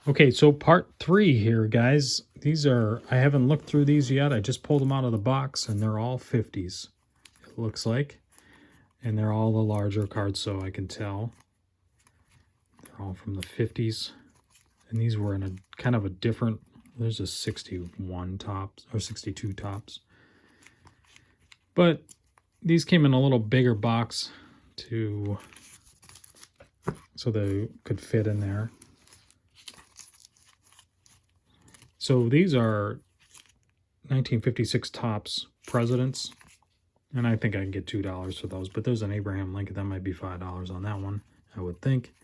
Okay, so part 3 here, guys. These are, I haven't looked through these yet. I just pulled them out of the box, and they're all 50s, it looks like. And they're all the larger cards, so I can tell. They're all from the 50s. And these were in a kind of a different, there's a 61 tops, or 62 tops. But these came in a little bigger box so they could fit in there. So these are 1956 tops presidents, and I think I can get $2 for those. But there's an Abraham Lincoln. That might be $5 on that one, I would think.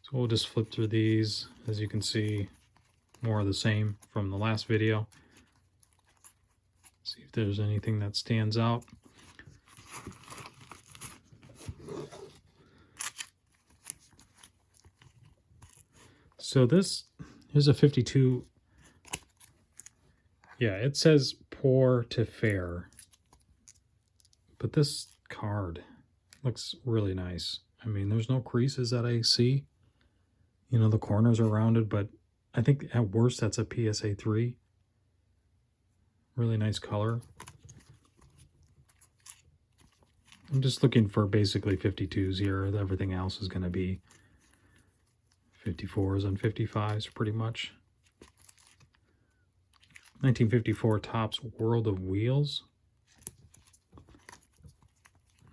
So we'll just flip through these. As you can see, more of the same from the last video. See if there's anything that stands out. So here's a 52. Yeah, it says poor to fair. But this card looks really nice. I mean, there's no creases that I see. You know, the corners are rounded, but I think at worst that's a PSA 3. Really nice color. I'm just looking for basically 52s here. Everything else is going to be 54s and 55s pretty much. 1954 Topps World of Wheels.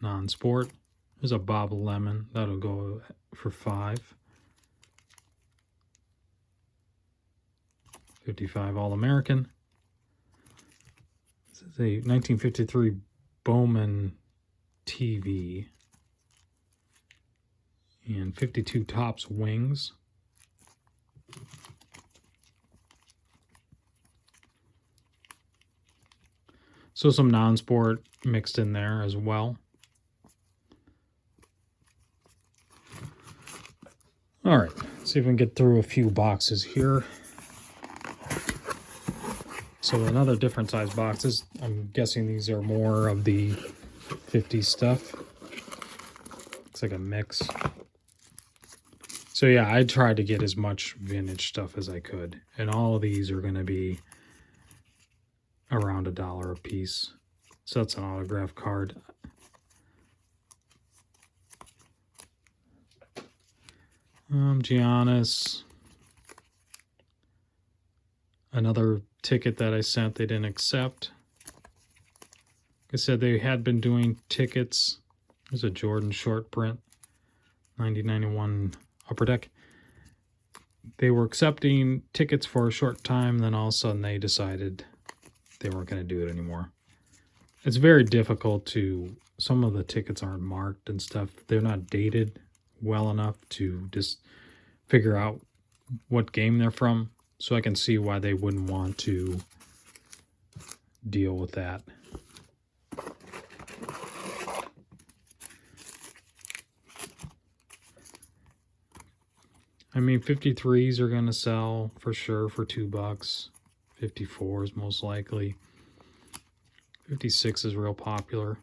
Non-sport. There's a Bob Lemon. That'll go for $5. 55 All-American. This is a 1953 Bowman TV. And 52 Topps Wings. So some non-sport mixed in there as well. All right, let's see if we can get through a few boxes here. So another different size boxes. I'm guessing these are more of the 50s stuff. Looks like a mix. So yeah, I tried to get as much vintage stuff as I could. And all of these are going to be around $1 a piece. So that's an autograph card. Giannis. Another ticket that I sent, they didn't accept. Like I said, they had been doing tickets. There's a Jordan short print, 1991 Upper Deck. They were accepting tickets for a short time, then all of a sudden they decided they weren't going to do it anymore. It's very difficult to, some of the tickets aren't marked and stuff. They're not dated well enough to just figure out what game they're from. So I can see why they wouldn't want to deal with that. I mean, 53s are going to sell for sure for $2. 54s most likely. 56 is real popular.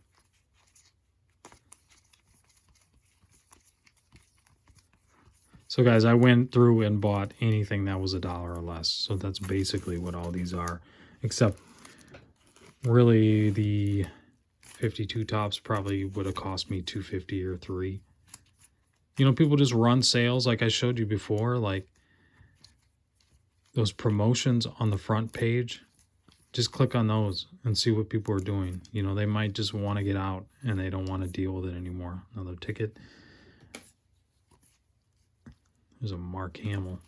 So guys, I went through and bought anything that was $1 or less. So that's basically what all these are. Except really the 52 Topps probably would have cost me $2.50 or $3. You know, people just run sales like I showed you before, like those promotions on the front page. Just click on those and see what people are doing. You know, they might just want to get out and they don't want to deal with it anymore. Another ticket. There's a Mark Hamill.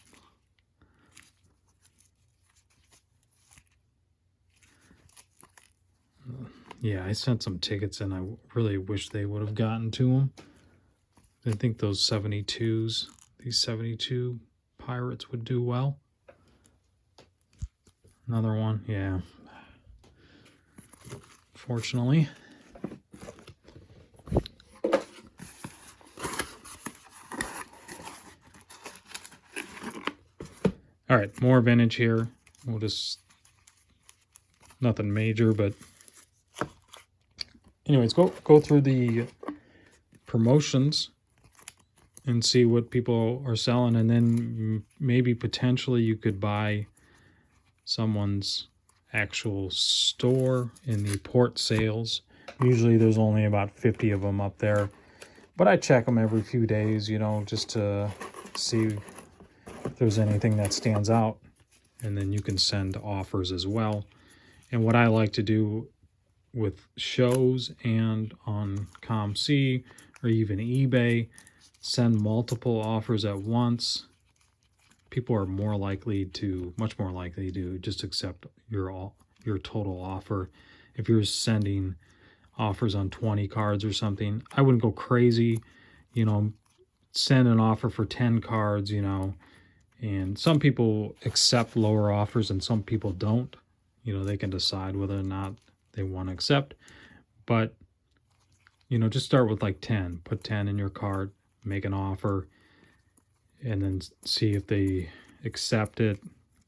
Yeah, I sent some tickets and I really wish they would have gotten to them. I think those 72s, these 72 Pirates would do well. Another one, yeah. Fortunately. All right, more vintage here. We'll just, nothing major, but anyways, go through the promotions. and see what people are selling, and then maybe potentially you could buy someone's actual store in the port sales. Usually there's only about 50 of them up there, but I check them every few days, you know, just to see if there's anything that stands out, and then you can send offers as well. And what I like to do with shows and on COMC or even eBay, send multiple offers at once. People are much more likely to just accept your total offer. If you're sending offers on 20 cards or something, I wouldn't go crazy, you know, send an offer for 10 cards, you know, and some people accept lower offers and some people don't. You know, they can decide whether or not they want to accept, but, you know, just start with like 10, put 10 in your card, make an offer, and then see if they accept it.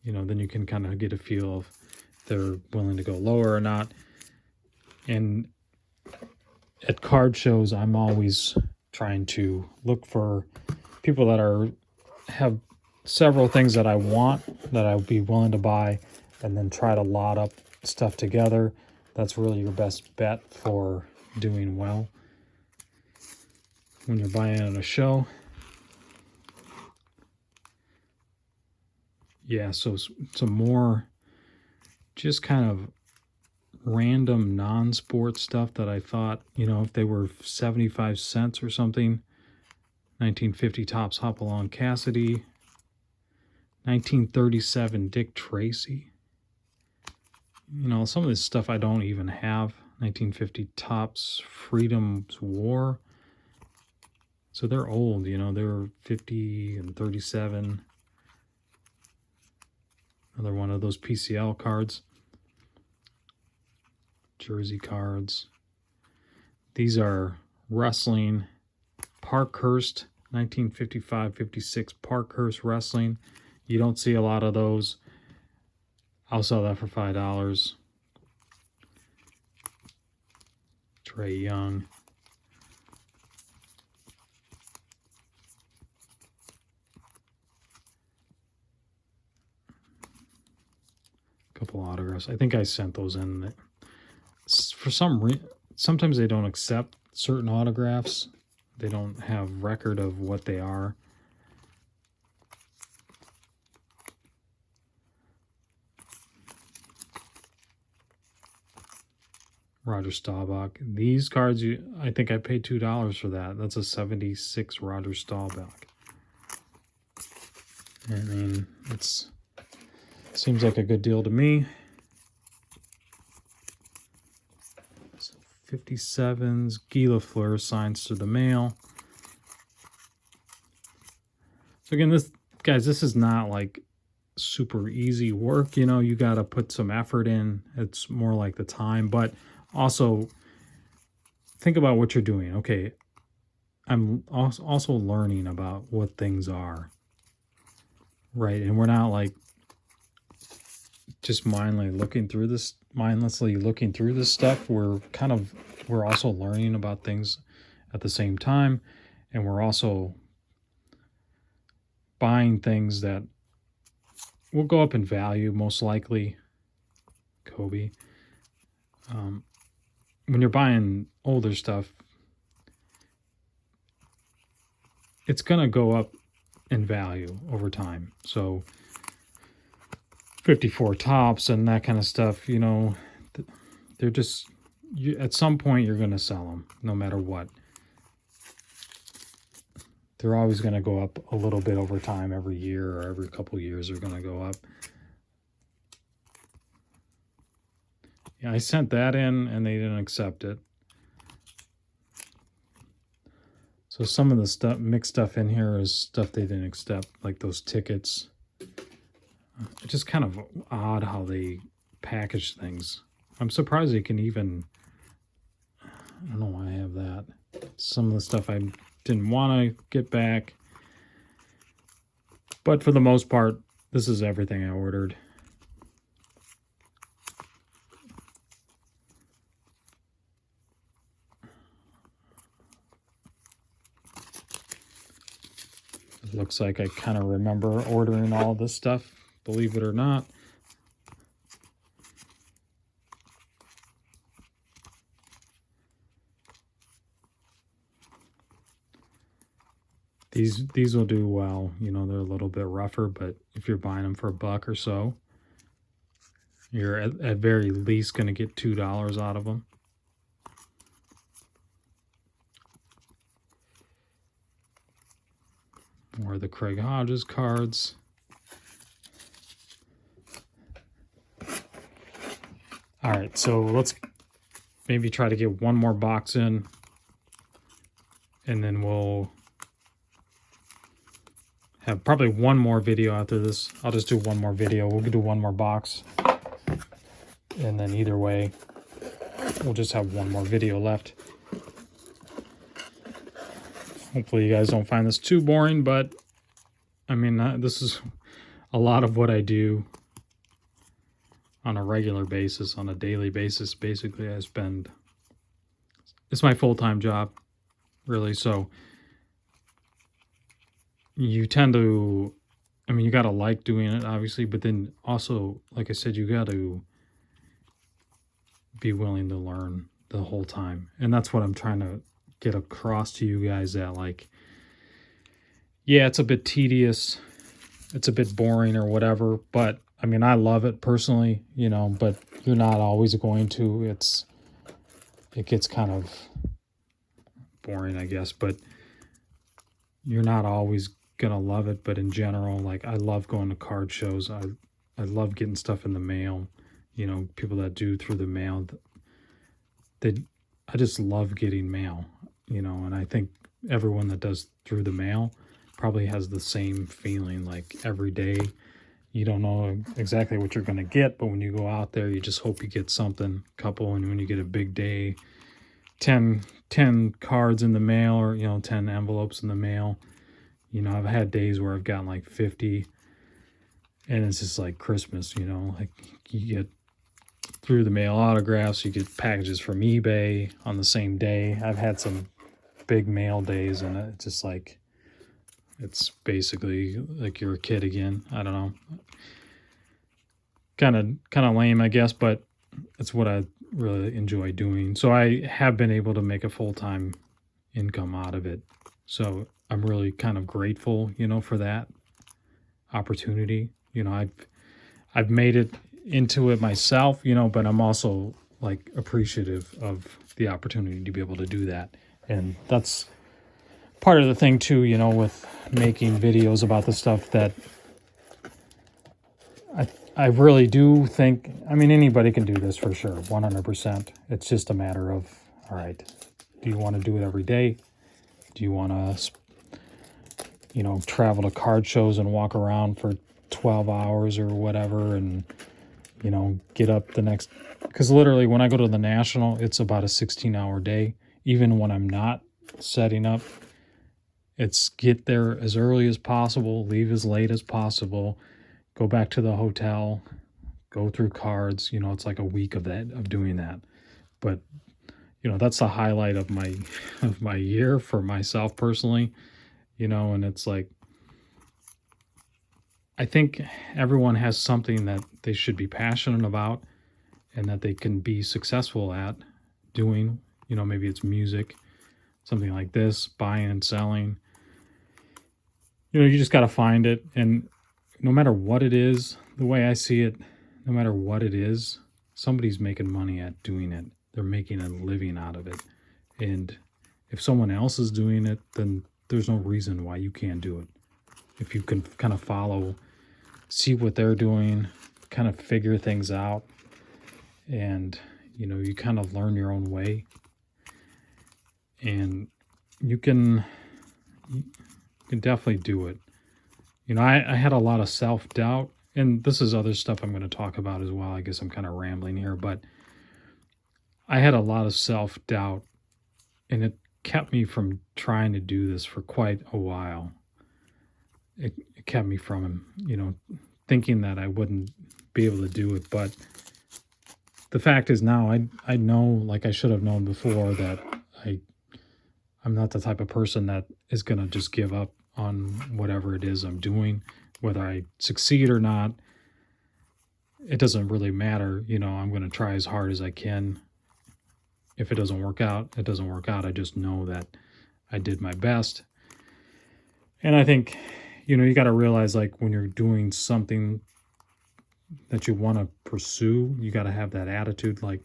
You know, then you can kind of get a feel of if they're willing to go lower or not. And at card shows, I'm always trying to look for people that have several things that I want, that I would be willing to buy, and then try to lot up stuff together. That's really your best bet for doing well when you're buying at a show. Yeah, so some more just kind of random non-sport stuff that I thought, you know, if they were 75 cents or something. 1950 Topps Hopalong Cassidy. 1937 Dick Tracy. You know, some of this stuff I don't even have. 1950 Topps Freedom's War. So they're old, you know, they're 50 and 37. Another one of those PCL cards. Jersey cards. These are wrestling. Parkhurst, 1955-56 Parkhurst Wrestling. You don't see a lot of those. I'll sell that for $5. Trey Young. Couple autographs. I think I sent those in. For some reason, sometimes they don't accept certain autographs. They don't have record of what they are. Roger Staubach. These cards, I think I paid $2 for that. That's a 76 Roger Staubach. I mean, it seems like a good deal to me. 57s, Guy Lafleur signs to the mail. So again, this is not like super easy work. You know, you got to put some effort in. It's more like the time, but also think about what you're doing. Okay, I'm also learning about what things are, right? And we're not like just mindlessly looking through this stuff. We're also learning about things at the same time, and we're also buying things that will go up in value, most likely. Kobe. When you're buying older stuff, it's gonna go up in value over time. So 54 Tops and that kind of stuff, you know, they're just, at some point you're going to sell them no matter what. They're always going to go up a little bit over time. Every year or every couple years they're going to go up. Yeah, I sent that in and they didn't accept it. So some of the mixed stuff in here is stuff they didn't accept, like those tickets. It's just kind of odd how they package things. I'm surprised they can even, I don't know why I have that. Some of the stuff I didn't want to get back. But for the most part, this is everything I ordered. Looks like I kind of remember ordering all this stuff, believe it or not. These will do well. You know, they're a little bit rougher, but if you're buying them for $1 or so, you're at very least going to get $2 out of them. Or the Craig Hodges cards. All right, so let's maybe try to get one more box in, and then we'll have probably one more video after this. I'll just do one more video. We'll do one more box, and then either way, we'll just have one more video left. Hopefully you guys don't find this too boring, but I mean, this is a lot of what I do on a regular basis, on a daily basis. Basically, I spend, it's my full-time job, really. So you tend to, I mean, you got to like doing it, obviously, but then also, like I said, you got to be willing to learn the whole time. And that's what I'm trying to get across to you guys, that like, yeah, it's a bit tedious, it's a bit boring or whatever, but I mean, I love it personally, you know, but you're not always going to. It gets kind of boring, I guess, but you're not always gonna love it. But in general, like, I love going to card shows. I love getting stuff in the mail, you know, people that do through the mail. I just love getting mail, you know, and I think everyone that does through the mail probably has the same feeling. Like, every day you don't know exactly what you're going to get, but when you go out there, you just hope you get something, couple, and when you get a big day, 10 cards in the mail, or, you know, 10 envelopes in the mail. You know, I've had days where I've gotten like 50, and it's just like Christmas, you know, like you get through the mail autographs, you get packages from eBay on the same day. I've had some big mail days, and it's just like, it's basically like you're a kid again. I don't know. Kind of lame, I guess, but it's what I really enjoy doing. So I have been able to make a full-time income out of it. So I'm really kind of grateful, you know, for that opportunity. You know, I've made it into it myself, you know, but I'm also like appreciative of the opportunity to be able to do that. And that's part of the thing too, you know, with making videos about the stuff, that I really do think, I mean, anybody can do this for sure, 100%. It's just a matter of, all right, do you want to do it every day? Do you want to, you know, travel to card shows and walk around for 12 hours or whatever, and, you know, get up the next, because literally when I go to the National, it's about a 16-hour day. Even when I'm not setting up, it's get there as early as possible, leave as late as possible, go back to the hotel, go through cards. You know, it's like a week of that, of doing that. But, you know, that's the highlight of my year for myself personally, you know. And it's like, I think everyone has something that they should be passionate about and that they can be successful at doing. You know, maybe it's music, something like this, buying and selling. You know, you just got to find it. And no matter what it is, the way I see it, no matter what it is, somebody's making money at doing it. They're making a living out of it. And if someone else is doing it, then there's no reason why you can't do it. If you can kind of follow, see what they're doing, kind of figure things out, and, you know, you kind of learn your own way, and you can definitely do it. You know, I had a lot of self-doubt, and this is other stuff I'm going to talk about as well. I guess I'm kind of rambling here, but I had a lot of self-doubt, and it kept me from trying to do this for quite a while. It kept me from, you know, thinking that I wouldn't be able to do it. But the fact is now I know, like I should have known before, that I'm not the type of person that is going to just give up on whatever it is I'm doing, whether I succeed or not. It doesn't really matter. You know, I'm going to try as hard as I can. If it doesn't work out, it doesn't work out. I just know that I did my best. And I think, you know, you got to realize, like, when you're doing something that you want to pursue, you got to have that attitude. Like,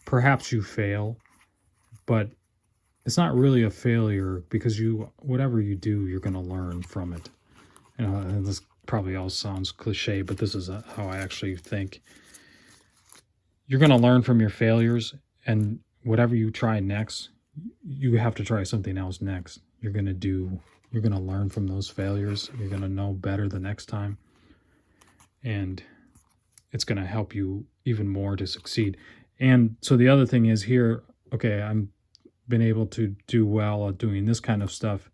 perhaps you fail, but it's not really a failure, because whatever you do, you're going to learn from it. You know, and this probably all sounds cliche, but this is how I actually think. You're going to learn from your failures, and whatever you try next, you have to try something else next. You're going to learn from those failures. You're going to know better the next time. And it's going to help you even more to succeed. And so the other thing is here, okay, I'm been able to do well at doing this kind of stuff.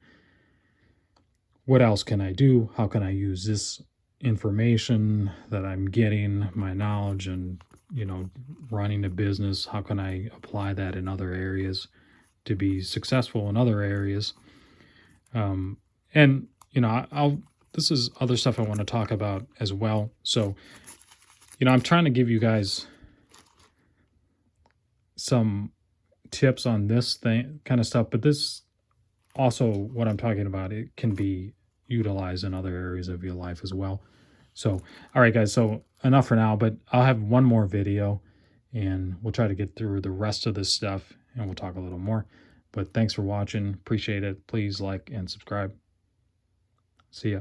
What else can I do? How can I use this information that I'm getting, my knowledge, and, you know, running a business? How can I apply that in other areas to be successful in other areas? And, you know, this is other stuff I want to talk about as well. So, you know, I'm trying to give you guys some tips on this thing kind of stuff, but this also, what I'm talking about, it can be utilized in other areas of your life as well. So, all right, guys, so enough for now, but I'll have one more video and we'll try to get through the rest of this stuff and we'll talk a little more. But thanks for watching. Appreciate it. Please like and subscribe. See ya.